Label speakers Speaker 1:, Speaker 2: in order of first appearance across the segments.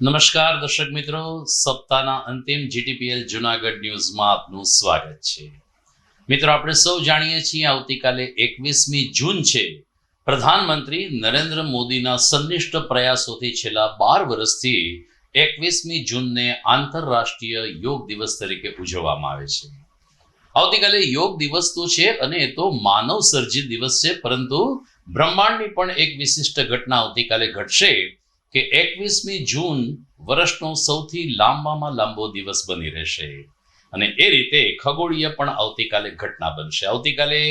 Speaker 1: નમસ્કાર દર્શક મિત્રો, સપ્તાહના અંતિમ જીટીપીએલ જૂનાગઢ ન્યૂઝમાં આપનું સ્વાગત છે. મિત્રો, આપણે સૌ જાણીએ છીએ આવતીકાલે 21મી જૂન છે. પ્રધાનમંત્રી નરેન્દ્ર મોદીના સંનિષ્ઠ પ્રયાસોથી છેલ્લા 12 વર્ષથી 21મી જૂનને આંતરરાષ્ટ્રીય યોગ દિવસ તરીકે ઉજવવામાં આવે છે. આવતીકાલે યોગ દિવસ તો છે અને એ તો માનવ સર્જિત દિવસ છે, પરંતુ બ્રહ્માંડની પણ એક વિશિષ્ટ ઘટના આવતીકાલે ઘટશે કે 21મી જૂન વર્ષનો સૌથી લાંબામાં લાંબો દિવસ બની રહેશે. અને એ રીતે ખગોળીય પણ આવતીકાલે ઘટના બનશે. આવતીકાલે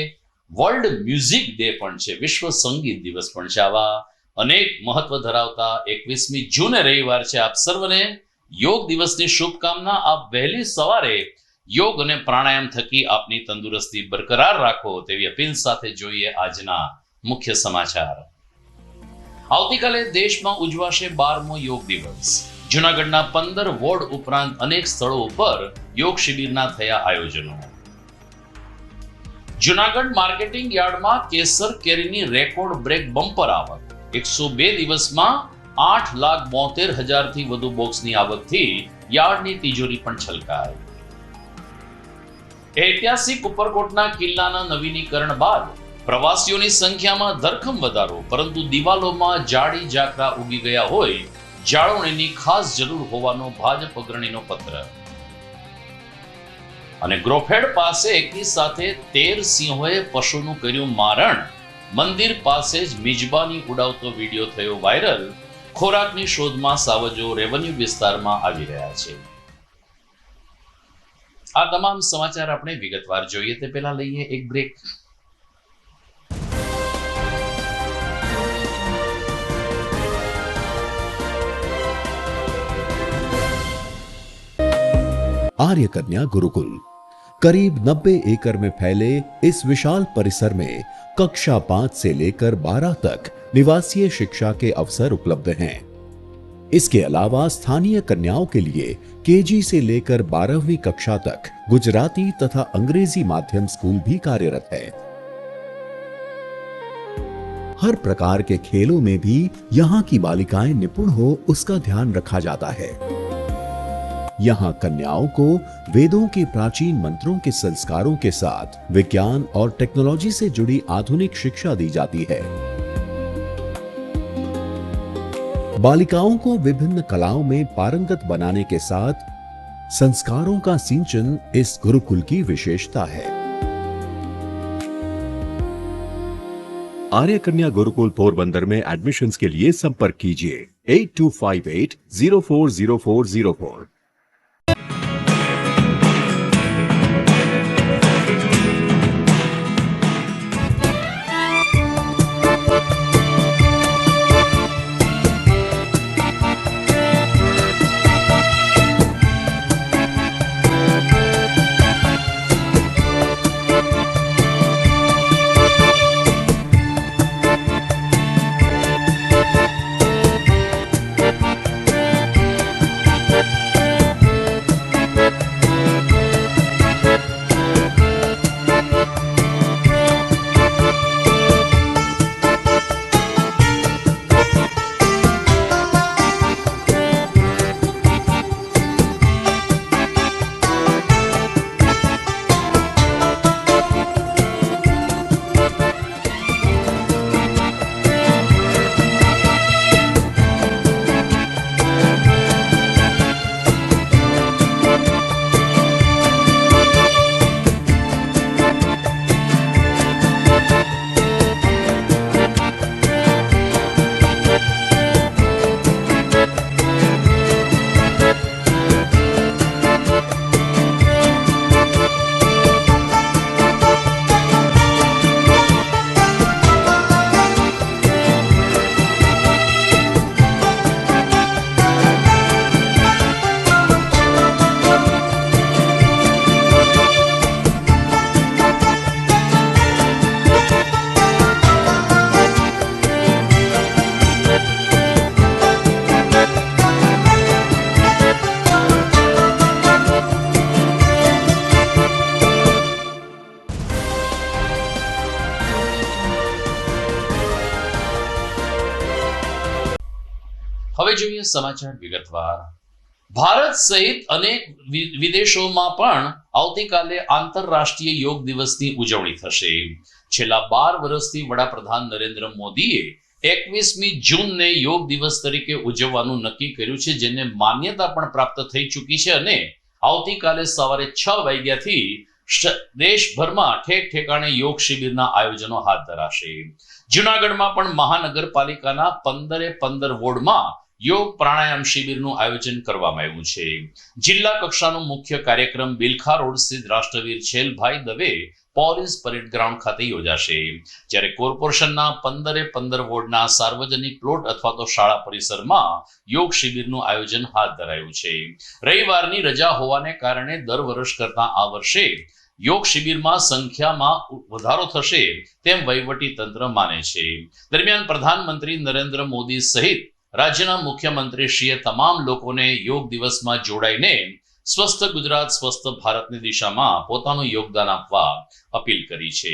Speaker 1: વર્લ્ડ મ્યુઝિક ડે પણ છે, વિશ્વ સંગીત દિવસ પણ છે. આવા અનેક મહત્વ ધરાવતા 21મી જૂને રવિવાર છે. આપ સર્વને યોગ દિવસની શુભકામના. આપ વહેલી સવારે યોગ અને પ્રાણાયામ થકી આપની તંદુરસ્તી બરકરાર રાખો તેવી અપીલ સાથે જોઈએ આજના મુખ્ય સમાચાર. આવતીકાલે દેશમાં ઉજવાશે 12મો યોગ દિવસ. જૂનાગઢના 15 વોર્ડ ઉપરાંત અનેક સ્થળો ઉપર યોગ શિબિરના થયા આયોજનો. જૂનાગઢ માર્કેટિંગ યાર્ડમાં કેસર કેરીની રેકોર્ડ બ્રેક બમ્પર આવક. 102 દિવસમાં 8,72,000 થી વધુ બોક્સની આવકથી યાર્ડની તિજોરી પણ છલકાઈ. ઐતિહાસિક ઉપરકોટના કિલ્લાના નવીનીકરણ બાદ પ્રવાસીઓની સંખ્યામાં ધરખમ વધારો, પરંતુ દિવાલોમાં જાડી ઝાકરા ઉગી ગયા હોય, જાળવણીની ખાસ જરૂર હોવાનો ભાજપ અગ્રણીનો પત્ર. અને ગ્રોફેડ પાસે એકી સાથે 13 સિંહોએ પશુનું કર્યું મારણ. મંદિર પાસે જ મિજબાની ઉડાવતો વિડીયો થયો વાયરલ. ખોરાકની શોધમાં સાવજો રેવન્યુ વિસ્તારમાં આવી રહ્યા છે. આ તમામ સમાચાર આપણે વિગતવાર જોઈએ તે પહેલા લઈએ એક બ્રેક.
Speaker 2: आर्य कन्या गुरुकुल करीब 90 एकड़ में फैले इस विशाल परिसर में कक्षा 5 से लेकर 12 तक निवासीय शिक्षा के अवसर उपलब्ध हैं. इसके अलावा स्थानीय कन्याओं के लिए केजी से लेकर 12वीं कक्षा तक गुजराती तथा अंग्रेजी माध्यम स्कूल भी कार्यरत है. हर प्रकार के खेलों में भी यहाँ की बालिकाएं निपुण हो उसका ध्यान रखा जाता है. यहाँ कन्याओं को वेदों के प्राचीन मंत्रों के संस्कारों के साथ विज्ञान और टेक्नोलॉजी से जुड़ी आधुनिक शिक्षा दी जाती है. बालिकाओं को विभिन्न कलाओं में पारंगत बनाने के साथ संस्कारों का सिंचन इस गुरुकुल की विशेषता है. आर्य कन्या गुरुकुल पोरबंदर में एडमिशन्स के लिए संपर्क कीजिए 8258040404.
Speaker 1: હવે જોઈએ સમાચાર વિગતવાર. ભારત સહિત અનેક વિદેશોમાં પણ આવતીકાલે આંતરરાષ્ટ્રીય યોગ દિવસની ઉજવણી થશે. છેલ્લા 12 વર્ષથી વડાપ્રધાન નરેન્દ્ર મોદીએ 21મી જૂનને યોગ દિવસ તરીકે ઉજવવાનું નક્કી કર્યું છે, જેને માન્યતા પણ પ્રાપ્ત થઈ ચૂકી છે અને આવતીકાલે સવારે 6 વાગ્યાથી દેશભરમાં ઠેક ઠેકાણે યોગ શિબિરના આયોજનો હાથ ધરાશે. જૂનાગઢમાં પણ મહાનગરપાલિકાના 15 વોર્ડમાં યોગ પ્રાણાયામ શિબિરનું આયોજન કરવામાં આવ્યું છે. જિલ્લા કક્ષાનો મુખ્ય કાર્યક્રમ બિલખા રોડ સ્થિત રાષ્ટ્રવીર Chhelbhai Dave police parade ground ખાતે યોજાશે, જ્યારે કોર્પોરેશનના 15 વોર્ડના સાર્વજનિક પ્લોટ અથવા તો શાળા પરિસરમાં યોગ શિબિરનું આયોજન હાથ ધરાયું છે. રવિવારની રજા હોવાને કારણે દર વર્ષ કરતા આ વર્ષે યોગ શિબિરમાં સંખ્યામાં વધારો થશે તેમ વહીવટી તંત્ર માને છે. દરમિયાન પ્રધાનમંત્રી નરેન્દ્ર મોદી સહિત રાજ્યના મુખ્યમંત્રીશ્રીએ તમામ લોકોને યોગ દિવસમાં જોડાઈને સ્વસ્થ ગુજરાત સ્વસ્થ ભારતની દિશામાં પોતાનું યોગદાન આપવા અપીલ કરી છે.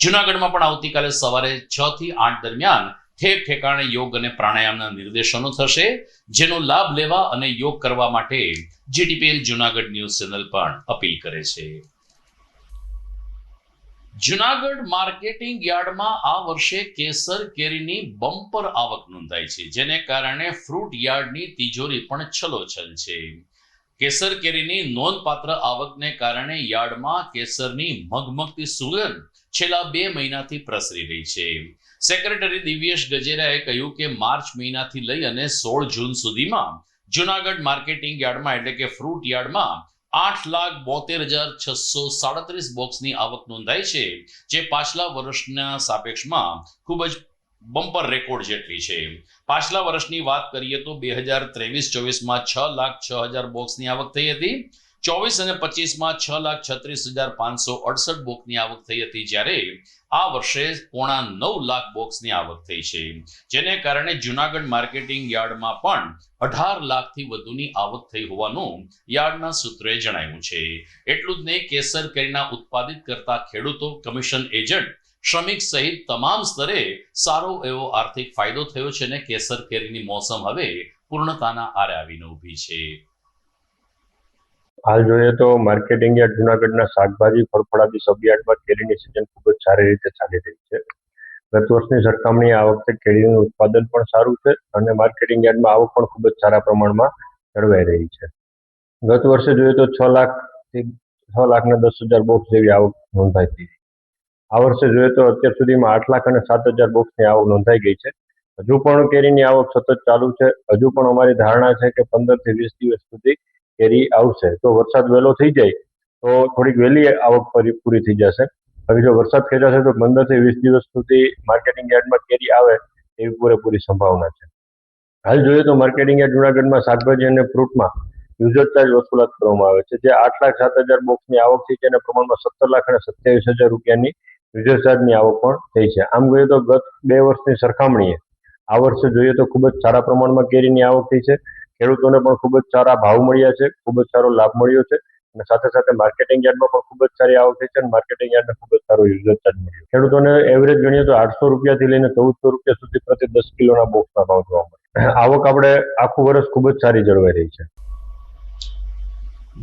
Speaker 1: જૂનાગઢમાં પણ આવતીકાલે સવારે 6 થી 8 દરમિયાન ઠેક ઠેકાણે યોગ અને પ્રાણાયામના નિર્દેશનો થશે, જેનો લાભ લેવા અને યોગ કરવા માટે જીટીપીએલ જૂનાગઢ ન્યૂઝ ચેનલ પણ અપીલ કરે છે. જૂનાગઢ માર્કેટિંગ યાર્ડમાં આ વર્ષે કેસર કેરીની બમ્પર આવક નોંધાઈ છે, જેને કારણે ફ્રૂટ યાર્ડની તિજોરી પણ છલોછલ છે. કેસર કેરીની નોંધપાત્ર આવકને કારણે યાર્ડમાં કેસરની મગમગતી સુગંધ છેલ્લા 2 મહિનાથી પ્રસરી રહી છે. સેક્રેટરી દિવ્યેશ ગજેરાએ કહ્યું કે માર્ચ મહિનાથી લઈ અને 16 જૂન સુધીમાં જૂનાગઢ માર્કેટિંગ યાર્ડમાં એટલે કે ફ્રૂટ યાર્ડમાં 8,72,637 બોક્સની આવક નોંધાઈ છે, જે પાછલા વર્ષના સાપેક્ષમાં ખૂબ જ બમ્પર રેકોર્ડ જેટલી છે. પાછલા વર્ષની વાત કરીએ તો 2023-24માં 6,06,000 બોક્સની આવક થઈ હતી. 24 અને 25માં 6,36,568 બોક્સની આવક થઈ હતી, જ્યારે આ વર્ષે 9.5 બોક્સની આવક થઈ છે, જેને કારણે જૂનાગઢ માર્કેટિંગ યાર્ડમાં પણ 18 લાખથી વધુની આવક થઈ હોવાનું યાર્ડના સૂત્રોએ જણાવ્યું છે. એટલું જ નહીં, કેસર કેરીના ઉત્પાદિત કરતા ખેડૂતો, કમિશન એજન્ટ, શ્રમિક સહિત તમામ સ્તરે સારો એવો આર્થિક ફાયદો થયો છે અને કેસર કેરીની મોસમ હવે પૂર્ણતાના આરે આવીને ઊભી છે.
Speaker 3: હાલ જોઈએ તો માર્કેટિંગ યાર્ડ જૂનાગઢના શાકભાજી, ફળફળાદી સબયાર્ડમાં કેરીની સિઝન ખૂબ જ સારી રીતે ચાલી રહી છે. ગત વર્ષની સરખામણીએ આ વખતે કેરીનું ઉત્પાદન પણ સારું છે અને માર્કેટિંગ યાર્ડમાં આવક પણ ખૂબ જ સારા પ્રમાણમાં જળવાઈ રહી છે. ગત વર્ષે જોઈએ તો 6,10,000 બોક્સ જેવી આવક નોંધાઈ હતી. આ વર્ષે જોઈએ તો અત્યાર સુધીમાં 8,07,000 બોક્સની આવક નોંધાઈ ગઈ છે. હજુ પણ કેરીની આવક સતત ચાલુ છે. હજુ પણ અમારી ધારણા છે કે 15 થી 20 દિવસ સુધી કેરી આવશે. જો વરસાદ વહેલો થઈ જાય તો થોડીક વહેલી આવક પૂરી થઈ જશે. હવે જો વરસાદ ખેંચાશે તો 15 થી 20 દિવસ સુધી માર્કેટિંગ યાર્ડમાં કેરી આવે એવી પૂરેપૂરી સંભાવના છે. હાલ જોઈએ તો માર્કેટિંગ યાર્ડ જૂનાગઢમાં શાકભાજી અને ફ્રૂટમાં યુઝર ચાર્જ વસૂલાત કરવામાં આવે છે, જે 8,07,000 બોક્સની આવક થઈ છે અને પ્રમાણમાં 17,27,000 રૂપિયાની યુઝર ચાર્જની આવક પણ થઈ છે. આમ જોઈએ તો ગત 2 વર્ષની સરખામણીએ આ વર્ષે જોઈએ તો ખૂબ જ સારા પ્રમાણમાં કેરીની આવક થઈ છે. ખેડૂતોને પણ ખૂબ જ સારા ભાવ મળ્યા છે, ખૂબ જ સારો લાભ મળ્યો છે અને સાથે સાથે માર્કેટિંગ યાર્ડમાં પણ ખૂબ જ સારી આવક થઈ છે અને માર્કેટિંગ યાર્ડને ખૂબ જ સારો યુઝર ચાર્જ મળ્યો. ખેડૂતોને એવરેજ ગણીએ તો 800 રૂપિયાથી લઈને 1,400 રૂપિયા સુધી પ્રતિ 10 કિલોના બોક્સના ભાવ જોવા મળે. આવક આપણે આખું વર્ષ ખૂબ જ સારી જળવાઈ રહી છે.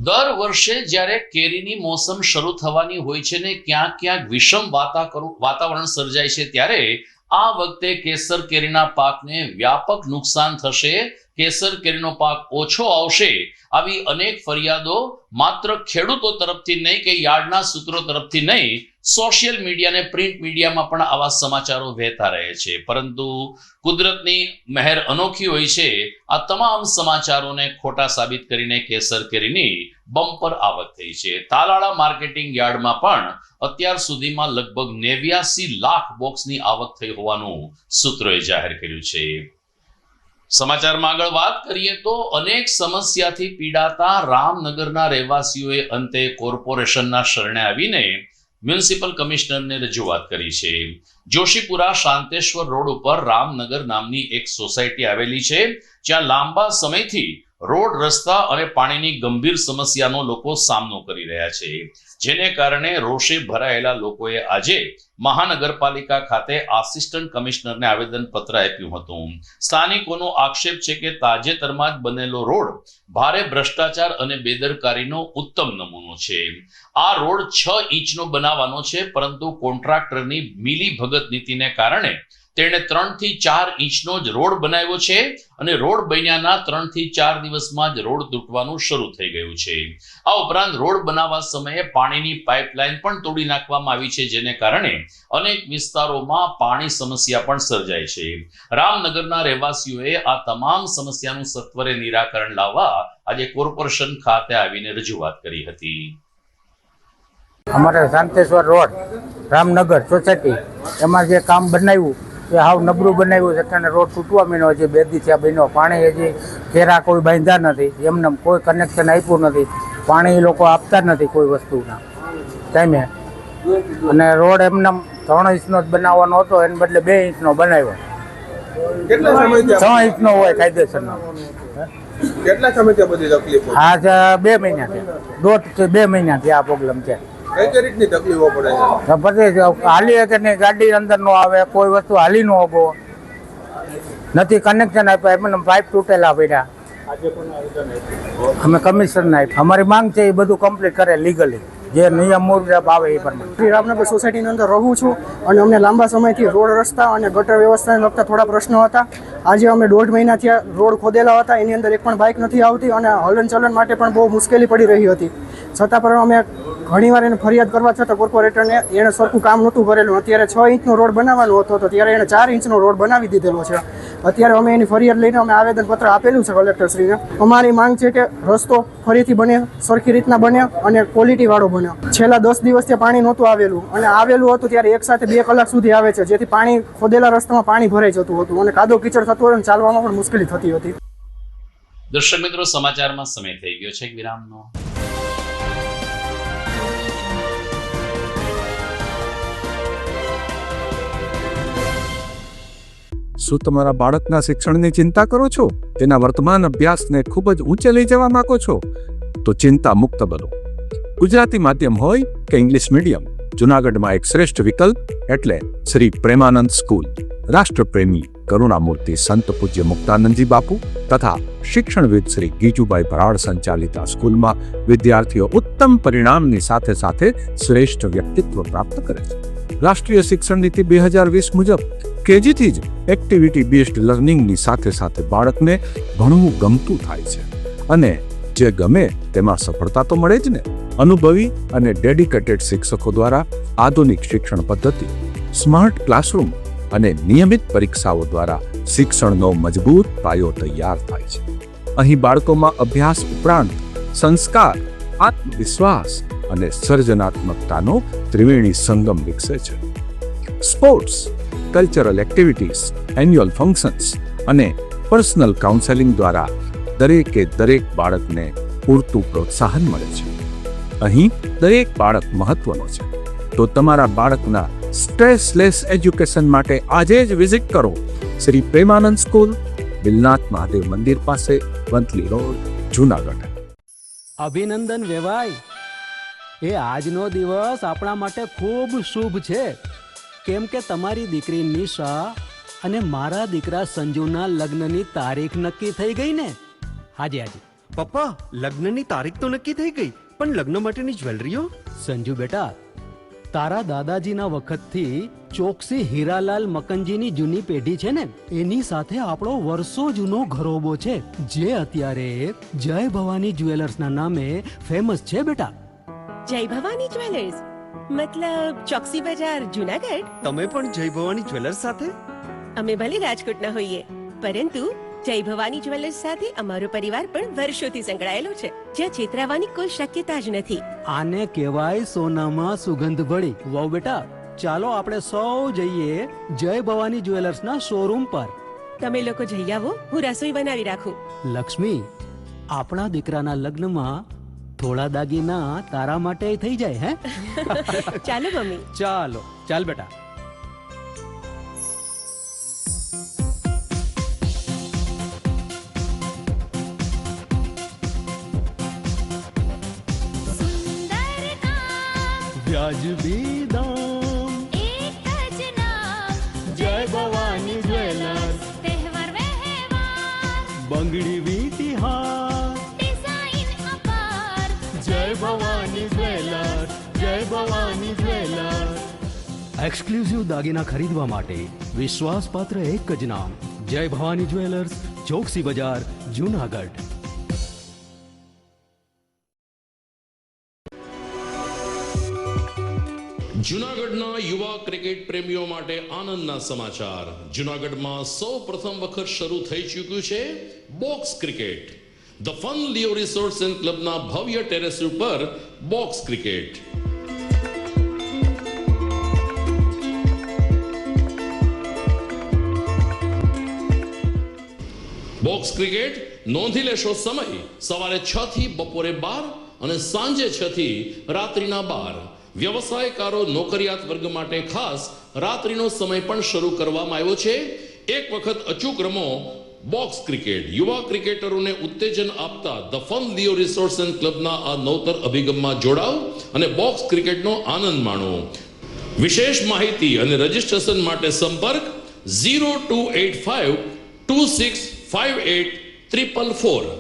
Speaker 1: દર વર્ષે જ્યારે કેરીની મોસમ શરૂ થવાની હોય છે ને ક્યાંક ક્યાંક વિષમ વાતાવરણ સર્જાય છે, ત્યારે આ વખતે કેસર કેરીના પાકને વ્યાપક નુકસાન થશે, કેસર કેરીનો પાક ઓછો આવશે, આવી અનેક ફરિયાદો માત્ર ખેડૂતો તરફથી નહીં કે યાર્ડના સૂત્રો તરફથી નહીં, સોશિયલ મીડિયા અને પ્રિન્ટ મીડિયામાં પણ આવા સમાચારો વહેતા રહે છે. પરંતુ કુદરતની મહેર અનોખી હોય છે. આ તમામ સમાચારોને ખોટા સાબિત કરીને કેસર કેરીની બમ્પર આવક થઈ છે. તાલાળા માર્કેટિંગ યાર્ડમાં પણ અત્યાર સુધીમાં લગભગ 89 લાખ બોક્સની આવક થઈ હોવાનું સૂત્રોએ જાહેર કર્યું છે. સમાચારમાં આગળ વાત કરીએ તો અનેક સમસ્યાથી પીડાતા રામનગરના રહેવાસીઓએ અંતે કોર્પોરેશનના શરણે આવીને મ્યુનિસિપલ કમિશનરને રજૂઆત કરી છે. જોશીપુરા શાંતેશ્વર રોડ ઉપર રામનગર નામની એક સોસાયટી આવેલી છે, જ્યાં લાંબા સમયથી રોડ, રસ્તા અને પાણીની ગંભીર સમસ્યાનો લોકો સામનો કરી રહ્યા છે, જેને કારણે રોષે ભરાયેલા લોકોએ આજે મહાનગરપાલિકા ખાતે આસિસ્ટન્ટ કમિશનરને આવેદનપત્ર આપ્યું હતું. સ્થાનિકોનો આક્ષેપ છે કે તાજેતરમાં જ બનેલો રોડ ભારે ભ્રષ્ટાચાર અને બેદરકારીનો ઉત્તમ નમૂનો છે. આ રોડ 6 ઇંચનો બનાવવાનો છે, પરંતુ કોન્ટ્રાક્ટરની મિલીભગત નીતિને કારણે તેણે 3 થી 4 ઇંચનો જ રોડ બનાવ્યો છે અને રોડ બન્યાના 3 થી 4 દિવસમાં જ રોડ તૂટવાનું શરૂ થઈ ગયું છે. આ ઉપરાંત રોડ બનાવવા સમયે પાણીની પાઇપલાઇન પણ તોડી નાખવામાં આવી છે, જેને કારણે અનેક વિસ્તારોમાં પાણી સમસ્યા પણ સર્જાય છે. રામનગરના રહેવાસીઓએ આ તમામ સમસ્યાનું સત્વરે નિરાકરણ લાવવા આજે કોર્પોરેશન ખાતે આવીને રજૂઆત કરી હતી.
Speaker 4: અમારે શાંતેશ્વર રોડ રામનગર સોસાયટી એમાં જે કામ બનાવ્યું એ હાવ નબળું બનાવ્યું છે, અને રોડ તૂટવા મીનો છે. 2 દી થયા બન્યો. પાણી હજી ઘેરા કોઈ બાંધ્યા નથી, એમને કોઈ કનેક્શન આપ્યું નથી. પાણી એ લોકો આપતા જ નથી કોઈ વસ્તુના ટાઈમે. અને રોડ એમને 3 ઇંચનો જ બનાવવાનો હતો, એને બદલે 2 ઇંચનો બનાવ્યો. 3 ઇંચનો હોય કાયદેસરનો.
Speaker 5: કેટલા સમયથી બધી તકલીફો?
Speaker 4: આ 2 મહિના થયા, 1.5 થી 2 મહિના થયા આ પ્રોબ્લેમ છે.
Speaker 5: કઈ રીતની તકલીફો પડે છે?
Speaker 4: પછી હાલી કે નહીં, ગાડી અંદર નો આવે, કોઈ વસ્તુ હાલી નો આગો નથી, કનેક્શન આપ્યા, એમને પાઇપ તૂટેલા પડ્યા. અમે કમિશનરને આપ્યા. અમારી માંગ છે એ બધું કમ્પ્લીટ કરે લીગલી, જે નિયમ મુજબ આવે એ પ્રમાણે.
Speaker 6: શ્રી રામનગર સોસાયટીની અંદર રહું છું અને અમને લાંબા સમયથી રોડ, રસ્તા અને ગટર વ્યવસ્થાને લગતા થોડા પ્રશ્નો હતા. આજે અમે 1.5 મહિના થયા રોડ ખોદેલા હતા, એની અંદર એક પણ બાઇક નથી આવતી અને હલનચલન માટે પણ બહુ મુશ્કેલી પડી રહી હતી. છતાં પણ અમે ઘણીવાર એને ફરિયાદ કરવા છતાં કોર્પોરેટરને એણે સરખું કામ નહોતું કરેલું. અત્યારે 6 ઇંચનો રોડ બનાવવાનો હતો તો ત્યારે એણે 4 ઇંચનો રોડ બનાવી દીધેલો છે. અત્યારે અમે એની ફરિયાદ લઈને અમે આવેદનપત્ર આપેલું છે કલેક્ટરશ્રીને. અમારી માંગ છે કે રસ્તો ફરીથી બને, સરખી રીતના બને અને ક્વોલિટીવાળો બને. છેલ્લા 10 દિવસથી પાણી નહોતું આવેલું, અને આવેલું હતું ત્યારે એક સાથે 2 કલાક સુધી આવે છે, જેથી પાણી ખોદેલા રસ્તામાં પાણી ભરાઈ જતું હતું અને કાદવ કીચડ થતું હતું અને ચાલવામાં પણ મુશ્કેલી થતી હતી.
Speaker 1: દર્શક મિત્રો, સમાચારમાં સમય થઈ ગયો છે વિરામનો.
Speaker 7: શું તમારા બાળકના શિક્ષણની ચિંતા કરો છો? તેના વર્તમાન અભ્યાસને ખૂબ જ ઊંચે લઈ જવા માંગો છો? તો ચિંતા મુક્ત બનો. ગુજરાતી માધ્યમ હોય કે ઇંગ્લિશ મીડિયમ, જૂનાગઢમાં એક શ્રેષ્ઠ વિકલ્પ એટલે શ્રી પ્રેમાનંદ સ્કૂલ. રાષ્ટ્રપ્રેમી કરુણામૂર્તિ સંત પૂજ્ય મુક્તાનંદજી બાપુ તથા શિક્ષણવિદ શ્રી ગીજુભાઈ ભરાડ સંચાલિત આ સ્કૂલમાં વિદ્યાર્થીઓ ઉત્તમ પરિણામની સાથે સાથે શ્રેષ્ઠ વ્યક્તિત્વ પ્રાપ્ત કરે છે. રાષ્ટ્રીય શિક્ષણ નીતિ 2020 મુજબ કેજીથી જ એક્ટિવિટી બેઝડ લર્નિંગની સાથે સાથે બાળકને ભણવું ગમતું થાય છે, અને જે ગમે તેમાં સફળતા તો મળે જ ને. અનુભવી અને ડેડિકેટેડ શિક્ષકો દ્વારા આધુનિક શિક્ષણ પદ્ધતિ, સ્માર્ટ ક્લાસરૂમ અને નિયમિત પરીક્ષાઓ દ્વારા શિક્ષણનો મજબૂત પાયો તૈયાર થાય છે. અહીં બાળકોમાં અભ્યાસ ઉપરાંત સંસ્કાર, આત્મવિશ્વાસ અને સર્જનાત્મકતાનો ત્રિવેણી સંગમ વિકસે છે. Sports, cultural activities, annual functions અને પર્સનલ કાઉન્સેલિંગ દ્વારા દરેકે દરેક બાળકને પૂરતું પ્રોત્સાહન મળે છે. અહીં દરેક બાળક મહત્વનો છે. તો તમારા બાળકના સ્ટ્રેસલેસ એજ્યુકેશન માટે આજે જ વિઝિટ કરો શ્રી પ્રેમાનંદ સ્કૂલ, બિલનાથ મહાદેવ મંદિર પાસે, વંથલી રોડ, જૂનાગઢ.
Speaker 8: અભિનંદન વેવાઈ, એ આજનો દિવસ આપણા માટે ખૂબ શુભ છે, કેમ કે તમારી દીકરી નિશા અને મારા દીકરા સંજુના લગ્નની તારીખ નક્કી થઈ ગઈ ને. હાજી હાજી
Speaker 9: પપ્પા, લગ્નની તારીખ તો નક્કી થઈ ગઈ, પણ લગ્ન માટેની જ્વેલરીઓ?
Speaker 8: સંજુ બેટા, તારા દાદાજીના વખતથી ચોકસી હીરાલાલ મકનજીની જૂની પેઢી છે ને, એની સાથે આપણો વર્ષો જૂનો ઘરોબો છે, જે અત્યારે જય ભવાની જ્વેલર્સના નામે ફેમસ છે બેટા.
Speaker 10: જય ભવાની જ્વેલર્સ મતલબ ચોકસી બજાર, જૂનાગઢ?
Speaker 9: તમે પણ જય ભવાની જ્વેલર્સ સાથે?
Speaker 10: અમે ભલે રાજકોટના હોઈએ, પરંતુ જય ભવાની જ્વેલર્સ સાથે અમારો પરિવાર પણ વર્ષોથી સંકળાયેલો છે, જ્યાં છેતરાવાની કોઈ શક્યતા જ નથી.
Speaker 8: આને કહેવાય સોનામાં સુગંધ ભળી. વાવ બેટા, ચાલો આપણે સૌ જઈએ જય ભવાની જ્વેલર્સના શોરૂમ પર.
Speaker 10: તમે લોકો જઈ આવો, હું રસોઈ બનાવી રાખું.
Speaker 8: લક્ષ્મી, આપણા દીકરાના લગ્નમાં થોડા દાગીના તારા માટે થઈ જાય. હે
Speaker 10: ચાલો મમ્મી.
Speaker 8: ચાલો ચાલ બેટા. વ્યાજબી દામ,
Speaker 11: એક જ નામ,
Speaker 8: જય ભવાની જ્વેલર્સ,
Speaker 11: તહેવાર વ્યવહાર,
Speaker 8: બંગડી વીટી હાર,
Speaker 11: ડિઝાઇન અપાર,
Speaker 8: જય ભવાની જ્વેલર્સ, જય ભવાની જ્વેલર્સ. એક્સક્લુઝિવ દાગીના ખરીદવા માટે વિશ્વાસપાત્ર એક જ નામ, જય ભવાની જ્વેલર્સ, ચોકસી બજાર, જુનાગઢ.
Speaker 1: જૂનાગઢના યુવા ક્રિકેટ પ્રેમીઓ માટે આનંદના સમાચાર. જૂનાગઢમાં સૌ પ્રથમ વખત શરૂ થઈ ચૂક્યું છે box cricket. The fun Leo resorts and ક્લબના ભવ્ય ટેરેસ ઉપર બોક્સ ક્રિકેટ. બોક્સ ક્રિકેટ નોંધી લેશો સમય સવારે 6 થી બપોરે 12 અને સાંજે 6 થી રાત્રિના 12. વ્યવસાયકારો નોકરિયાત વર્ગ માટે ખાસ રાત્રિનો સમય પણ શરૂ કરવામાં આવ્યો છે. એક વખત અચૂક રમો બોક્સ ક્રિકેટ. યુવા ક્રિકેટરોને ઉત્તેજન આપતા the fun Leo resorts and ક્લબના આ નવતર અભિગમમાં જોડાઓ અને બોક્સ ક્રિકેટનો આનંદ માણો. વિશેષ માહિતી અને રજીસ્ટ્રેશન માટે સંપર્ક 0285 2658 444.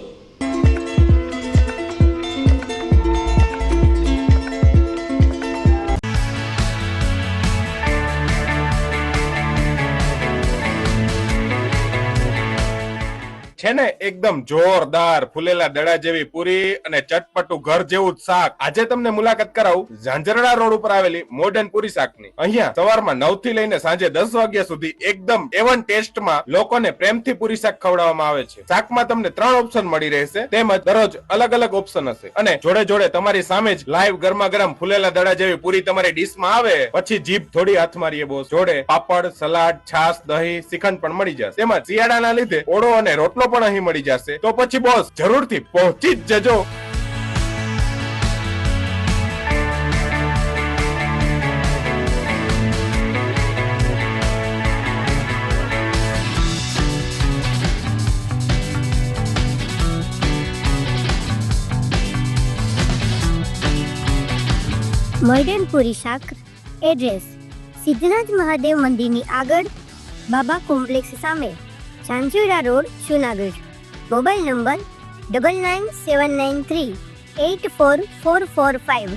Speaker 5: છે ને એકદમ જોરદાર ફૂલેલા દડા જેવી પૂરી અને ચટપટું ઘર જેવું જ શાક. આજે તમને મુલાકાત કરાવું ઝાંઝરડા રોડ ઉપર આવેલી મોડર્ન પૂરી શાકની. અહીંયા સવારમાં 9 થી લઈને સાંજે 10 વાગ્યા સુધી એકદમ એવન ટેસ્ટમાં લોકોને પ્રેમથી પૂરી શાક ખવડાવવામાં આવે છે. શાકમાં તમને 3 ઓપ્શન મળી રહેશે, તેમજ દરરોજ અલગ અલગ ઓપ્શન હશે અને જોડે જોડે તમારી સામે જ લાઈવ ગરમા ગરમ ફૂલેલા દડા જેવી પૂરી તમારી ડીશમાં આવે પછી જીભ થોડી હાથ મારીએ બોસ. જોડે પાપડ, સલાડ, છાશ, દહીં, શ્રીખંડ પણ મળી જશે. તેમજ શિયાળાના લીધે ઓળો અને રોટલો પણ અહીં મળી જશે. તો પછી બોસ જરૂરથી પહોંચી જ જજો.
Speaker 11: મોડર્ન પૂરી શાક. એડ્રેસ સિદ્ધનાથ મહાદેવ મંદિરની આગળ, બાબા કોમ્પ્લેક્સ સામે, Zanzarda road, Junagadh. Mobile number 9979384445.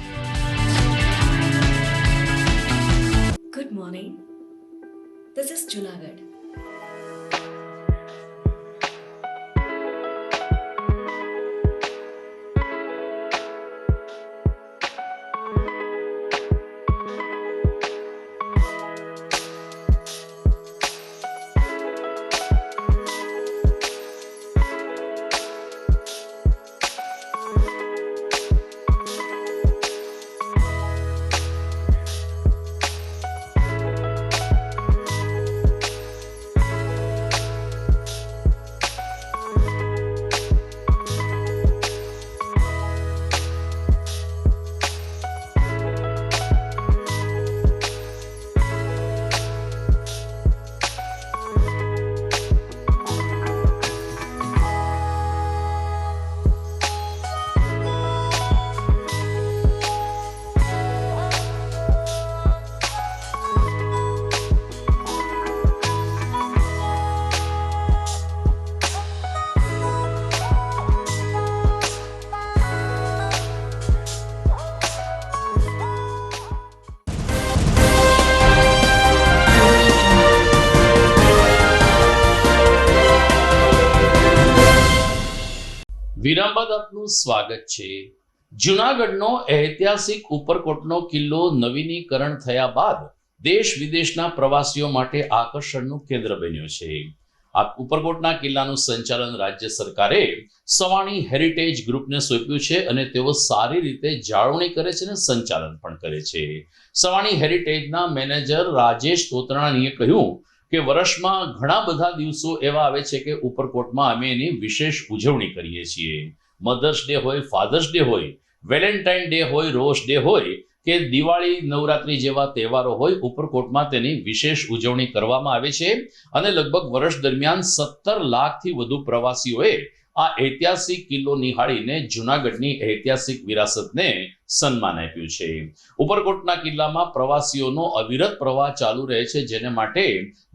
Speaker 10: Good morning. This is Junagadh.
Speaker 1: વિરામ બાદ આપનું સ્વાગત છે. જૂનાગઢનો ઐતિહાસિક ઉપરકોટનો કિલ્લો નવીનીકરણ થયા બાદ દેશ વિદેશના પ્રવાસીઓ માટે આકર્ષણનું કેન્દ્ર બન્યો છે. આ ઉપરકોટના કિલ્લાનું સંચાલન રાજ્ય સરકારે સવાણી હેરિટેજ ગ્રુપને સોંપ્યું છે અને તેઓ સારી રીતે જાળવણી કરે છે અને સંચાલન પણ કરે છે. સવાણી હેરિટેજના મેનેજર રાજેશ તોતરાણીએ કહ્યું કે વર્ષમાં ઘણા બધા દિવસો એવા આવે છે કે ઉપરકોટમાં અમે એની વિશેષ ઉજવણી કરીએ છીએ. મધર્સ ડે હોય, ફાધર્સ ડે હોય, વેલેન્ટાઇન ડે હોય, રોઝ ડે હોય કે દિવાળી, નવરાત્રી જેવા તહેવારો હોય, ઉપરકોટમાં તેની વિશેષ ઉજવણી કરવામાં આવે છે અને લગભગ વર્ષ દરમિયાન 17 લાખથી વધુ પ્રવાસીઓએ આ ઐતિહાસિક કિલ્લો નિહાળીને જૂનાગઢની ઐતિહાસિક વિરાસતને સન્માન આપ્યું છે. ઉપરકોટના કિલ્લામાં પ્રવાસીઓનો અવિરત પ્રવાહ ચાલુ રહે છે, જેને માટે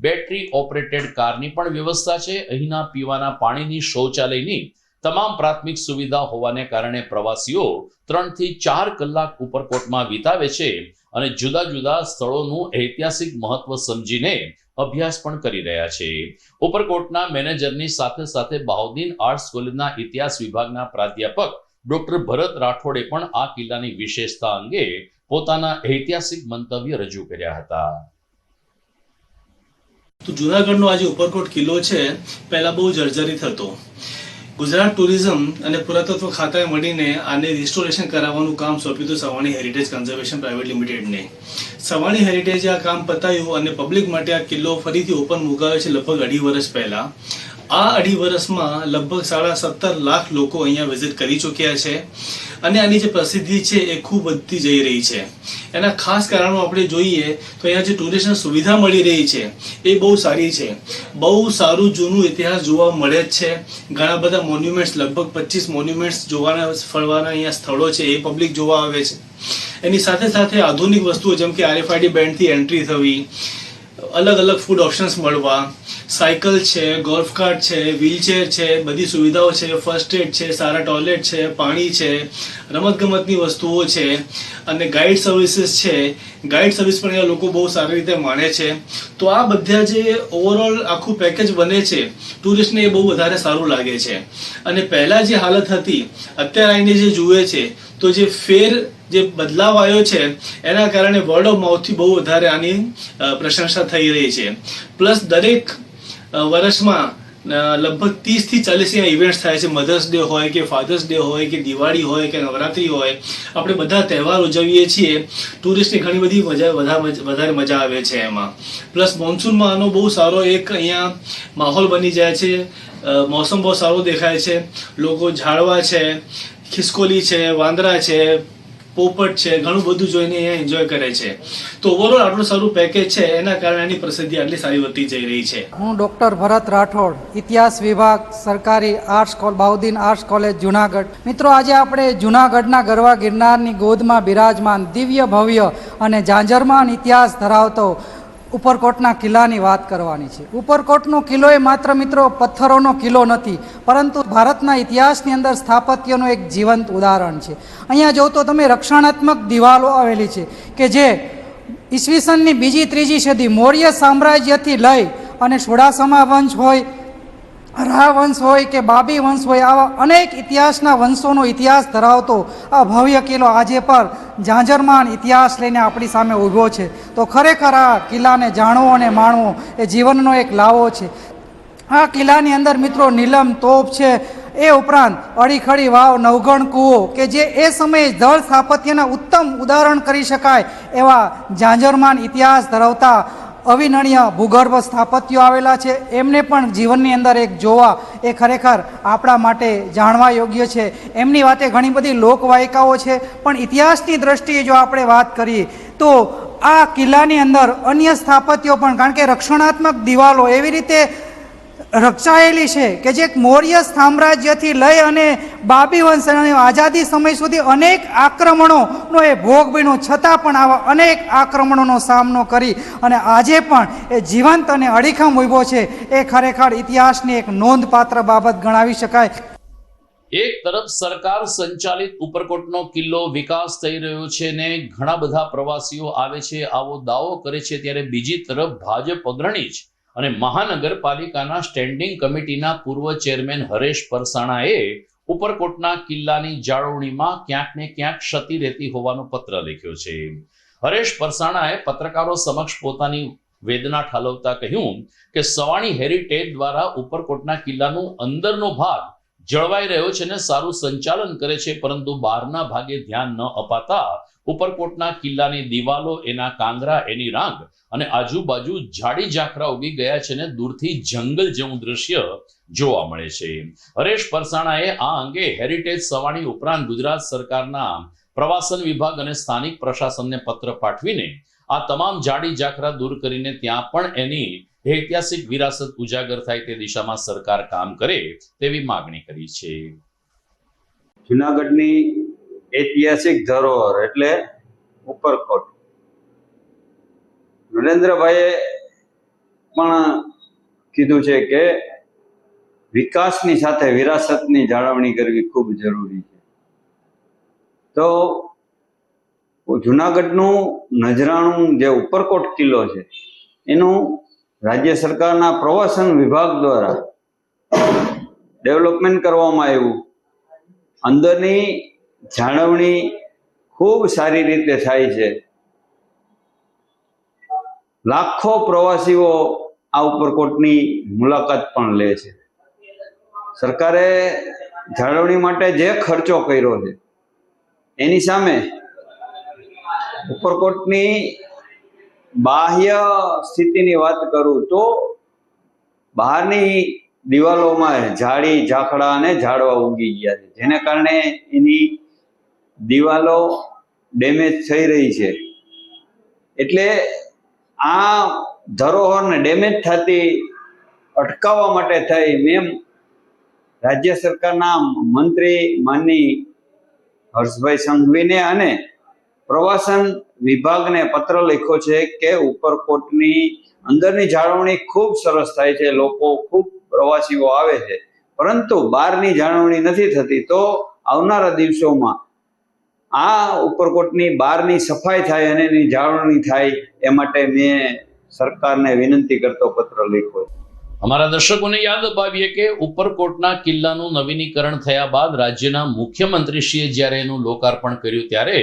Speaker 1: બેટરી ઓપરેટેડ કારની પણ વ્યવસ્થા છે. અહીંના પીવાના પાણીની, શૌચાલયની તમામ પ્રાથમિક સુવિધા હોવાને કારણે પ્રવાસીઓ 3 થી 4 કલાક ઉપરકોટમાં વિતાવે છે અને જુદા જુદા સ્થળોનું ઐતિહાસિક મહત્વ સમજીને અભ્યાસ પણ કરી રહ્યા છે. ઉપરકોટના મેનેજરની સાથે સાથે બહાઉદ્દીન આર્ટ્સ કોલેજના ઇતિહાસ વિભાગના પ્રાધ્યાપક ડોક્ટર ભરત રાઠોડે પણ આ કિલ્લાની વિશેષતા અંગે પોતાના ઐતિહાસિક મંતવ્ય રજૂ કર્યા હતા.
Speaker 12: તો જૂનાગઢનો આ જે ઉપરકોટ કિલ્લો છે, પહેલા બહુ જર્જરિત હતો. ગુજરાત ટુરિઝમ અને પુરાતત્વ ખાતાએ મળીને આને રિસ્ટોરેશન કરાવવાનું કામ સોંપ્યું હતું સવાણી હેરિટેજ કન્ઝર્વેશન પ્રાઇવેટ લિમિટેડને. સવાણી હેરિટેજે આ કામ પતાવ્યું અને પબ્લિક માટે આ કિલ્લો ફરીથી ઓપન મુકાયો છે લગભગ 2.5 વર્ષ પહેલા. આ 2.5 વર્ષમાં લગભગ 17.5 લાખ લોકો અહીંયા વિઝિટ કરી ચૂક્યા છે અને આની જે પ્રસિદ્ધિ છે એ ખૂબ વધતી જઈ રહી છે. એના ખાસ કારણો આપણે જોઈએ તો અહીંયા જે ટુરિસ્ટને સુવિધા મળી રહી છે એ બહુ સારી છે. બહુ સારું જૂનું ઇતિહાસ જોવા મળે જ છે. ઘણા બધા મોન્યુમેન્ટ્સ, લગભગ 25 મોન્યુમેન્ટ્સ જોવાના ફરવાના અહીંયા સ્થળો છે, એ પબ્લિક જોવા આવે છે. એની સાથે સાથે આધુનિક વસ્તુઓ જેમ કે RFID બેન્ડથી એન્ટ્રી થવી, અલગ અલગ ફૂડ ઓપ્શન્સ મળવા, સાયકલ છે, ગોલ્ફ કાર્ટ છે, વ્હીલચેર છે, બધી સુવિધાઓ છે, ફર્સ્ટ એડ છે, સારા ટોયલેટ છે, પાણી છે, રમતગમતની વસ્તુઓ છે અને ગાઈડ સર્વિસીસ છે. ગાઈડ સર્વિસ પણ અહીંયા લોકો બહુ સારી રીતે માણે છે. તો આ બધા જે ઓવરઓલ આખું પેકેજ બને છે ટુરિસ્ટને એ બહુ વધારે સારું લાગે છે. અને પહેલાં જે હાલત હતી, અત્યારે આવીને જે જુએ છે તો જે જે બદલાવ આવ્યો છે એના કારણે વર્ડ ઓફ માઉથથી બહુ વધારે આની પ્રશંસા થઈ રહી છે. પ્લસ દરેક વર્ષમાં લગભગ 30 થી 40 ઇવેન્ટ્સ થાય છે. મધર્સ ડે હોય કે ફાધર્સ ડે હોય કે દિવાળી હોય કે નવરાત્રી હોય, આપણે બધા તહેવાર ઉજવીએ છીએ. ટુરિસ્ટની ઘણી બધી વધારે મજા આવે છે એમાં. પ્લસ મોન્સૂનમાં આનો બહુ સારો એક અહીંયા માહોલ બની જાય છે. મોસમ બહુ સારો દેખાય છે. લોકો ઝાડવા છે, ખિસકોલી છે, વાંદરા છે, પોપટ છે, ઘણું બધું જોઈને અહીંયા એન્જોય કરે છે. તો ઓવરઓલ આટલું સારું પેકેજ છે એના કારણે આની પ્રસિદ્ધિ આટલી સારી વધતી જઈ રહી છે.
Speaker 13: હું ડૉક્ટર ભરત રાઠોડ, ઇતિહાસ વિભાગ, સરકારી બહાઉદ્દીન આર્ટ્સ કોલેજ, જુનાગઢ. મિત્રો, આજે આપણે જુનાગઢના ગરવા ગિરનારની ગોદમાં બિરાજમાન દિવ્ય ભવ્ય અને ઝાંઝરમાન ઇતિહાસ ધરાવતો ઉપરકોટના કિલ્લાની વાત કરવાની છે. ઉપરકોટનો કિલ્લો એ માત્ર મિત્રો પથ્થરોનો કિલ્લો નથી, પરંતુ ભારતના ઇતિહાસની અંદર સ્થાપત્યનું એક જીવંત ઉદાહરણ છે. અહીંયા જો તો તમે રક્ષણાત્મક દિવાલો આવેલી છે કે જે ઈસવીસનની 2જી 3જી સદી મૌર્ય સામ્રાજ્યથી લઈ અને સોડાસમા વંશ હોય, રાહ વંશ હોય કે બાબી વંશ હોય, આવા અનેક ઇતિહાસના વંશોનો ઇતિહાસ ધરાવતો આ ભવ્ય કિલ્લો આજે પર ઝાંઝરમાન ઇતિહાસ લઈને આપણી સામે ઊભો છે. તો ખરેખર આ કિલ્લાને જાણવો અને માણવો એ જીવનનો એક લાવો છે. આ કિલ્લાની અંદર મિત્રો નીલમ તોપ છે, એ ઉપરાંત અડીખડી વાવ, નવગણ કૂવો કે જે એ સમયે ધળ સ્થાપત્યના ઉત્તમ ઉદાહરણ કરી શકાય એવા ઝાંઝરમાન ઇતિહાસ ધરાવતા અવિનણ્ય ભૂગર્ભ સ્થાપત્યો આવેલા છે. એમને પણ જીવનની અંદર એક જોવા એ ખરેખર આપણા માટે જાણવા યોગ્ય છે. એમની વાતે ઘણી બધી લોકવાયકાઓ છે, પણ ઇતિહાસની દ્રષ્ટિએ જો આપણે વાત કરીએ તો આ કિલ્લાની અંદર અન્ય સ્થાપત્યો પણ, કારણ કે રક્ષણાત્મક દિવાલો એવી રીતે રચાયેલી છે કે જે મૌર્ય સામ્રાજ્યથી લઈ અને બાબી વંશ અને આઝાદી સમય સુધી અનેક આક્રમણોનો એ ભોગ બન્યો, છતાં પણ આવા અનેક આક્રમણોનો સામનો કરી અને આજે પણ એ જીવંત અને અડીખમ ઊભો છે. એ ખરેખર ઇતિહાસની એક નોંધપાત્ર બાબત ગણાવી શકાય.
Speaker 1: એક તરફ સરકાર સંચાલિત ઉપરકોટનો કિલ્લો વિકાસ થઈ રહ્યો છે ને ઘણા બધા પ્રવાસીઓ આવે છે આવો દાવો કરે છે, ત્યારે બીજી તરફ ભાજપ અગ્રણી જ અને મહાનગરપાલિકાના સ્ટેન્ડિંગ કમિટીના પૂર્વ ચેરમેન હરેશ પરસાણાએ ઉપરકોટના કિલ્લાની જાળવણીમાં ક્યાંક ને ક્યાંક ક્ષતિ રહેતી હોવાનો પત્ર લખ્યો છે. હરેશ પરસાણાએ પત્રકારો સમક્ષ પોતાની વેદના ઠાલવતા કહ્યું કે સવાણી હેરિટેજ દ્વારા ઉપરકોટના કિલ્લાનું અંદરનો ભાગ જળવાઈ રહ્યો છે ને સારું સંચાલન કરે છે, પરંતુ બહારના ભાગે ધ્યાન ન અપાતા ઉપરકોટના કિલ્લાની દિવાલો, એના કાંગરા, એની રાંગ અને આજુબાજુ ઝાડી ઝાખરા ઉગી ગયા છે ને દૂરથી જંગલ જેવું દ્રશ્ય જોવા મળે છે. હરેશ પરસાણાએ આ અંગે હેરિટેજ સવાણી ઉપરાંત ગુજરાત સરકારના પ્રવાસન વિભાગ અને સ્થાનિક પ્રશાસનને પત્ર પાઠવીને આ તમામ ઝાડી ઝાખરા દૂર કરીને ત્યાં પણ એની એ ઐતિહાસિક વિરાસત ઉજાગર થાય તે દિશામાં સરકાર કામ કરે તેવી માગણી કરી છે.
Speaker 14: જુનાગઢની ઐતિહાસિક ધરોહર એટલે ઉપરકોટ. નરેન્દ્રભાઈએ પણ કીધું છે કે વિકાસની સાથે વિરાસતની જાળવણી કરવી ખૂબ જરૂરી છે. તો જુનાગઢનું નજરાણું જે ઉપરકોટ કિલ્લો છે એનું રાજ્ય સરકારના પ્રવાસન વિભાગ દ્વારા ડેવલપમેન્ટ કરવામાં આવ્યું. અંદરની જાળવણી ખૂબ સારી રીતે થાય છે. લાખો પ્રવાસીઓ આ ઉપરકોટની મુલાકાત પણ લે છે. સરકારે જાળવણી માટે જે ખર્ચો કર્યો છે એની સામે ઉપરકોટની બાહ્ય સ્થિતિની વાત કરું તો બહારની દિવાલોમાં ઝાડી ઝાકડા અને ઝાડવા ઉગી ગયા છે, જેને કારણે એની દિવાલો ડેમેજ થઈ રહી છે. એટલે આ ધરોહરને ડેમેજ થતી અટકાવવા માટે થઈ મેં રાજ્ય સરકારના મંત્રી માનની હર્ષભાઈ સંઘવીને અને પ્રવાસન વિભાગને પત્ર લખ્યો છે કે ઉપરકોટની અંદરની જાળવણી ખૂબ સરસ થાય છે, લોકો ખૂબ પ્રવાસીઓ આવે છે, પરંતુ બહારની જાળવણી નથી થતી. તો આવનારા દિવસોમાં આ ઉપરકોટની બહારની સફાઈ થાય અને એની જાળવણી થાય એ માટે મેં સરકારને વિનંતી કરતો પત્ર લખ્યો.
Speaker 1: અમારા દર્શકોને યાદ અપાવીએ કે ઉપરકોટના કિલ્લાનું નવીનીકરણ થયા બાદ રાજ્યના મુખ્યમંત્રીશ્રીએ જ્યારે એનું લોકાર્પણ કર્યું ત્યારે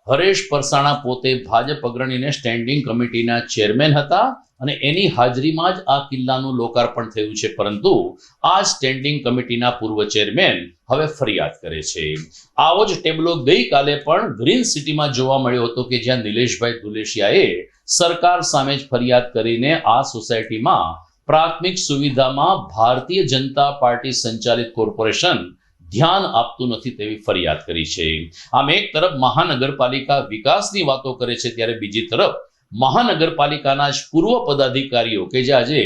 Speaker 1: હરેશ પરસાણા પોતે ભાજપ અગ્રણીને સ્ટેન્ડિંગ કમિટીના ચેરમેન હતા અને એની હાજરીમાં જ આ કિલ્લાનું લોકાર્પણ થયું છે. પરંતુ આ સ્ટેન્ડિંગ કમિટીના પૂર્વ ચેરમેન હવે ફરિયાદ કરે છે. આવો જ ટેબલો ગઈકાલે પણ ગ્રીન સિટીમાં જોવા મળ્યો હતો કે જ્યાં નિલેશભાઈ દુલેશિયાએ સરકાર સામે જ ફરિયાદ કરીને આ સોસાયટીમાં પ્રાથમિક સુવિધામાં ભારતીય જનતા પાર્ટી સંચાલિત કોર્પોરેશન ધ્યાન આપતું નથી તેવી ફરિયાદ કરી છે. આમ એક તરફ મહાનગરપાલિકા વિકાસની વાતો કરે છે ત્યારે બીજી તરફ મહાનગરપાલિકાના જ પૂર્વ પદાધિકારીઓ કે જે આજે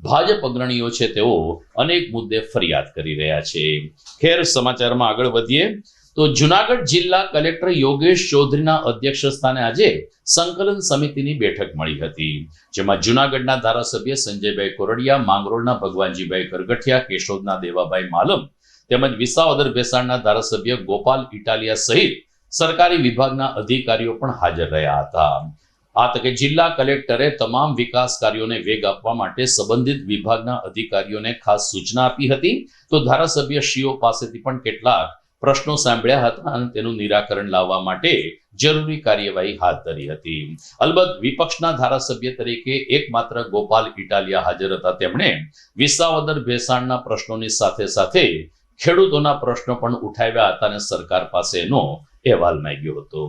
Speaker 1: ભાજપ અગ્રણીઓ છે તેઓ અનેક મુદ્દે ફરિયાદ કરી રહ્યા છે. ખેર, સમાચારમાં આગળ વધીએ તો જુનાગઢ જિલ્લા કલેક્ટર યોગેશ ચૌધરીના અધ્યક્ષ સ્થાને આજે સંકલન સમિતિની બેઠક મળી હતી, જેમાં જુનાગઢના ધારાસભ્ય સંજયભાઈ કોરડિયા, માંગરોળના ભગવાનજીભાઈ કરગઠિયા, કેશોદના દેવાભાઈ માલમ તેમજ વિસાવદર ભેસાણના ધારાસભ્ય ગોપાલ ઇટાલિયા સહિત સરકારી વિભાગના અધિકારીઓ પણ હાજર રહ્યા હતા. આ તકે જિલ્લા કલેક્ટરે તમામ વિકાસ કાર્યોને વેગ આપવા માટે સંબંધિત વિભાગના અધિકારીઓને ખાસ સૂચના આપી હતી. તો ધારાસભ્યશ્રીઓ પાસેથી પણ કેટલાક પ્રશ્નો સાંભળ્યા હતા અને તેનું નિરાકરણ લાવવા માટે જરૂરી કાર્યવાહી હાથ ધરી હતી. અલબત્ત વિપક્ષના ધારાસભ્ય તરીકે એકમાત્ર ગોપાલ ઇટાલિયા હાજર હતા. તેમણે વિસાવદર ભેસાણના પ્રશ્નોની સાથે સાથે ખેડૂતોના પ્રશ્નો પણ ઉઠાવ્યા હતા અને સરકાર પાસે એનો અહેવાલ માંગ્યો હતો.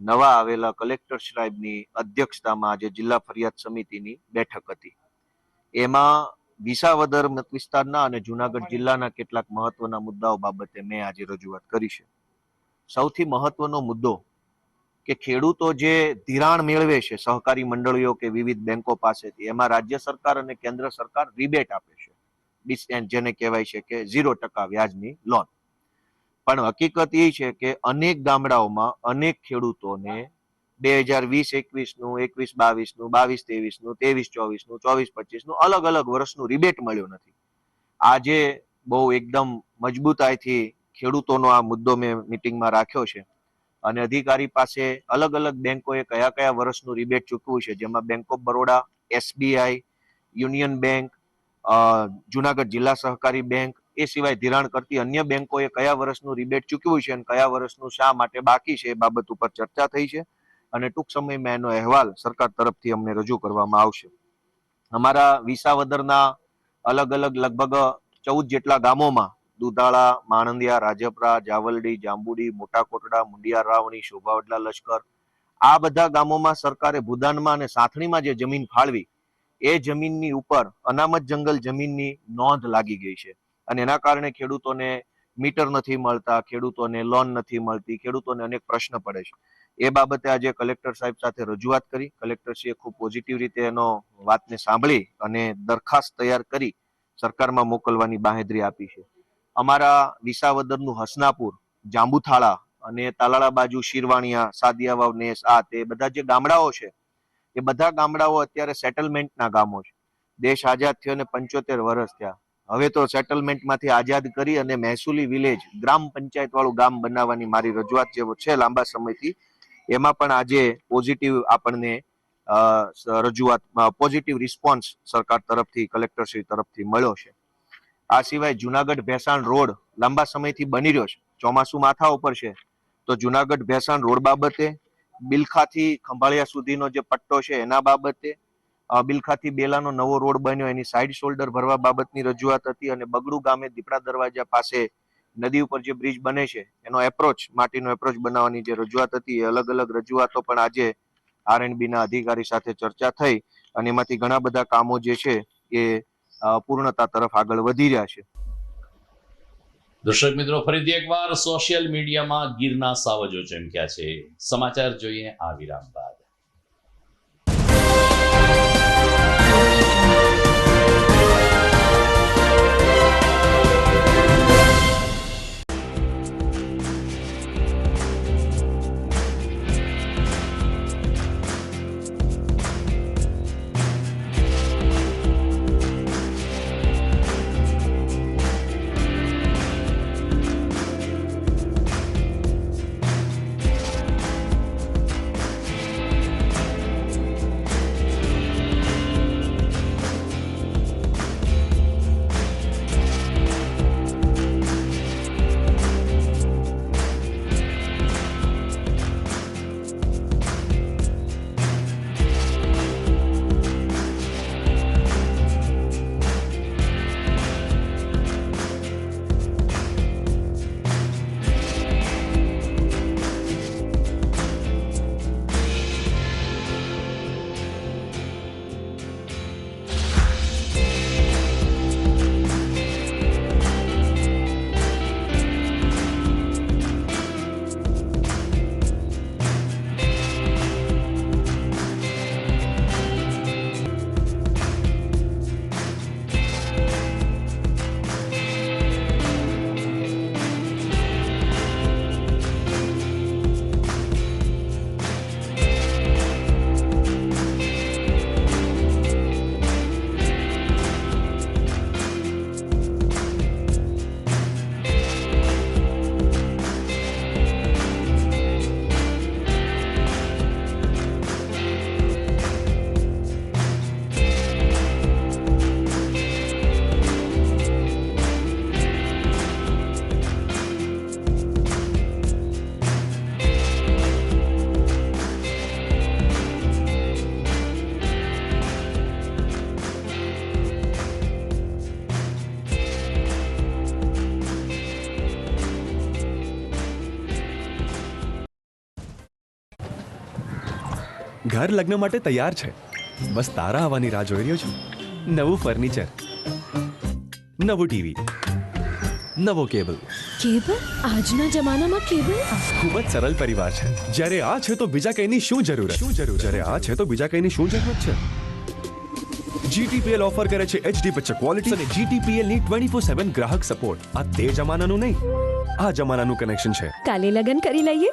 Speaker 15: નવા આવેલા કલેક્ટર સાહેબની અધ્યક્ષતામાં આજે જિલ્લા ફરિયાદ સમિતિની બેઠક હતી. એમાં વિસાવદર મત વિસ્તારના અને જુનાગઢ જિલ્લાના કેટલાક મહત્વના મુદ્દાઓ બાબતે મેં આજે રજૂઆત કરી છે. સૌથી મહત્વનો મુદ્દો કે ખેડૂતો જે ધિરાણ મેળવે છે સહકારી મંડળીઓ કે વિવિધ બેંકો પાસેથી, એમાં રાજ્ય સરકાર અને કેન્દ્ર સરકાર રિબેટ આપે છે, જેને કહેવાય છે કે 0% વ્યાજની લોન. પણ હકીકત એ છે કે અનેક ગામડાઓમાં અનેક ખેડૂતોને 2020-21નું, 21-22નું, 22-23નું, 23-24નું, 24-25નું અલગ અલગ વર્ષનું રિબેટ મળ્યો નથી. આજે બહુ એકદમ મજબૂતાઈથી ખેડૂતોનો આ મુદ્દો મેં મિટિંગમાં રાખ્યો છે અને અધિકારી પાસે અલગ અલગ બેંકોએ કયા કયા વર્ષનું રિબેટ ચૂકવ્યું છે, જેમાં bank of Baroda, SBI, union bank, Junagadh જિલ્લા સહકારી બેંક, એ સિવાય ધિરાણ કરતી અન્ય બેંકોએ કયા વર્ષનું રિબેટ ચૂકવ્યું છે અને કયા વર્ષનું શા માટે બાકી છે એ બાબત ઉપર ચર્ચા થઈ છે અને ટૂંક સમયમાં એનો અહેવાલ સરકાર તરફથી અમને રજૂ કરવામાં આવશે. અમારા વિસાવદરના અલગ અલગ લગભગ 14 જેટલા ગામોમાં દુધાળા, માણંદિયા, રાજપરા, જાવલડી, જાંબુડી, મોટા કોટડા, મુંડિયા રાવણી, શોભાવડલા, લશ્કર, આ બધા ગામોમાં સરકારે ભૂદાનમાં અને સાથણીમાં જે જમીન ફાળવી એ જમીનની ઉપર અનામત જંગલ જમીનની નોંધ લાગી ગઈ છે અને એના કારણે ખેડૂતોને મીટર નથી મળતા, ખેડૂતોને લોન નથી મળતી, ખેડૂતોને અનેક પ્રશ્ન પડે છે. એ બાબતે આજે કલેક્ટર સાહેબ સાથે રજૂઆત કરી. કલેક્ટરશ્રીએ ખૂબ પોઝિટિવ રીતે એનો વાતને સાંભળી અને દરખાસ્ત તૈયાર કરી સરકારમાં મોકલવાની બાંહેધરી આપી છે. અમારા વિસાવદરનું હસનાપુર, જાંબુથાળા અને તાલાળા બાજુ શિરવાણિયા, સાદિયાવાવ, નેસ, આ તે બધા જે ગામડાઓ છે એ બધા ગામડાઓ અત્યારે સેટલમેન્ટના ગામો છે. દેશ આઝાદ થયો ને 75 વર્ષ થયા. હવે તો સેટલમેન્ટમાંથી આઝાદ કરી અને મહેસૂલી વિલેજ, ગ્રામ પંચાયત વાળું ગામ બનાવવાની મારી રજૂઆત જે છે લાંબા સમયથી, એમાં પણ આજે પોઝિટિવ આપણને રજૂઆતમાં પોઝિટિવ રિસ્પોન્સ સરકાર તરફથી, કલેક્ટરશ્રી તરફથી મળ્યો છે. આ સિવાય જુનાગઢ ભેસાણ રોડ લાંબા સમયથી બની રહ્યો છે. ચોમાસું માથા ઉપર છે તો જુનાગઢ ભેસાણ રોડ બાબતે, બિલખાથી ખંભાળિયા સુધીનો જે પટ્ટો છે એના બાબતે, બિલખાથી બેલાનો નવો રોડ બન્યો એની સાઇડ શોલ્ડર ભરવા બાબતની રજૂઆત હતી. અને બગડુ ગામે દીપડા દરવાજા પાસે નદી ઉપર જે બ્રિજ બને છે એનો એપ્રોચ, માટીનો એપ્રોચ બનાવવાની જે રજૂઆત હતી, એ અલગ અલગ રજૂઆતો પણ આજે R&B ના અધિકારી સાથે ચર્ચા થઈ અને એમાંથી ઘણા બધા કામો જે છે એ પૂર્ણતા તરફ આગળ વધી રહ્યા છે.
Speaker 1: દર્શક મિત્રો, ફરીથી એકવાર સોશિયલ મીડિયામાં ગીરના સાવજો ચમક્યા છે. સમાચાર જોઈએ આ વિરામ બાદ.
Speaker 16: ઘર લગ્ન માટે તૈયાર છે, બસ તારા આવવાની રાહ જોઈ રહ્યો છું. નવું ફર્નિચર, નવું ટીવી, નવો કેબલ.
Speaker 17: કેબલ? આજના જમાનામાં કેબલ?
Speaker 16: ખૂબ જ સરળ પરિવાર છે. જ્યારે આ છે તો બીજા કઈની શું જરૂર? જ્યારે આ છે તો બીજા કઈની શું જરૂરત છે? GTPL ઓફર કરે છે HD પિક્ચર ક્વોલિટી અને GTPL ની 24/7 ગ્રાહક સપોર્ટ. આ તે જમાનાનું નહીં, આ જમાનાનું કનેક્શન છે.
Speaker 17: કાલે લગન કરી લઈએ.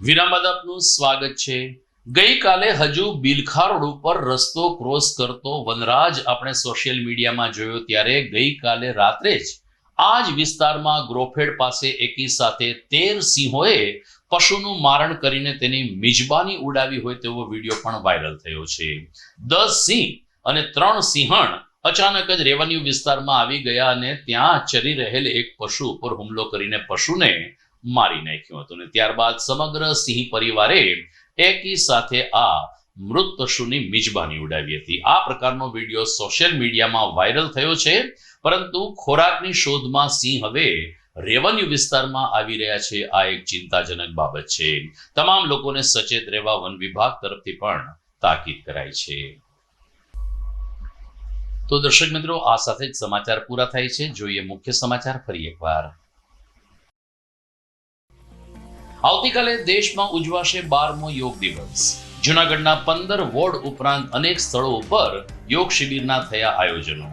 Speaker 1: વિરામ બાદ આપનું સ્વાગત છે. ગઈકાલે હજુ બિલખા રોડ ઉપર રસ્તો ક્રોસ કરતો વનરાજ આપણે સોશિયલ મીડિયામાં જોયો, ત્યારે ગઈકાલે રાત્રે જ આ જ વિસ્તારમાં ગ્રોફેડ પાસે એકી સાથે 13 સિંહોએ પશુનું મારણ કરીને તેની મિજબાની ઉડાવી હોય તેવો વિડીયો પણ વાયરલ થયો છે. 10 સિંહ અને 3 સિંહણ અચાનક જ રેવન્યુ વિસ્તારમાં આવી ગયા અને ત્યાં ચરી રહેલ એક પશુ ઉપર હુમલો કરીને પશુને મારી નાખ્યું હતું. અને ત્યારબાદ સમગ્ર સિંહ પરિવારે એકી સાથે આ મૃત પશુની મિજબાની ઉડાવી હતી. આ પ્રકારનો વિડીયો સોશિયલ મીડિયામાં વાયરલ થયો છે. પરંતુ ખોરાકની શોધમાં સિંહ હવે રેવન્યુ વિસ્તારમાં આવી રહ્યા છે, આ એક ચિંતાજનક બાબત છે. તમામ લોકોને સચેત રહેવા વન વિભાગ તરફથી પણ તાકીદ કરાઈ છે. તો દર્શક મિત્રો, આ સાથે જ સમાચાર પૂરા થાય છે. જોઈએ મુખ્ય સમાચાર ફરી એકવાર. આવતીકાલે દેશમાં ઉજવાશે 12મો યોગ દિવસ. જૂનાગઢના 15 વોર્ડ ઉપરાંત અનેક સ્થળો ઉપર યોગ શિબિરના થયા આયોજનો.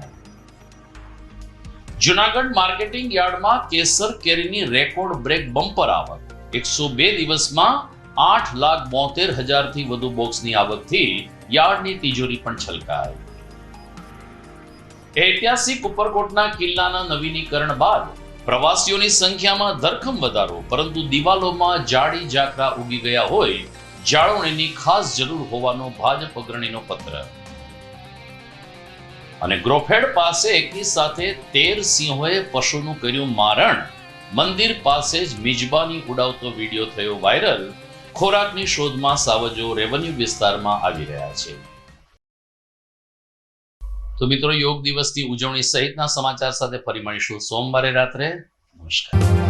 Speaker 1: જૂનાગઢ માર્કેટિંગ યાર્ડમાં કેસર કેરીની રેકોર્ડ બ્રેક બમ્પર આવક. 102 દિવસમાં 8,72,000 થી વધુ બોક્સની આવકથી યાર્ડની તિજોરી પણ છલકાઈ. ઐતિહાસિક ઉપરકોટના કિલ્લાના નવીનીકરણ બાદ પ્રવાસીઓની સંખ્યામાં ધરખમ વધારો, પરંતુ દિવાલોમાં જાડી ઝાંખરા ઉગી ગયા હોય, જાળવણીની ખાસ જરૂર હોવાનો ભાજપ અગ્રણીનો પત્ર. અને ગ્રોફેડ પાસે એકની સાથે 13 સિંહોએ પશુનું કર્યું મારણ. મંદિર પાસે જ મિજબાની ઉડાવતો વિડીયો થયો વાયરલ. ખોરાકની શોધમાં સાવજો રેવન્યુ વિસ્તારમાં આવી રહ્યા છે. તો મિત્રો, યોગ દિવસની ઉજવણી સહિતના સમાચાર સાથે ફરી મળીશું સોમવારે રાત્રે. નમસ્કાર.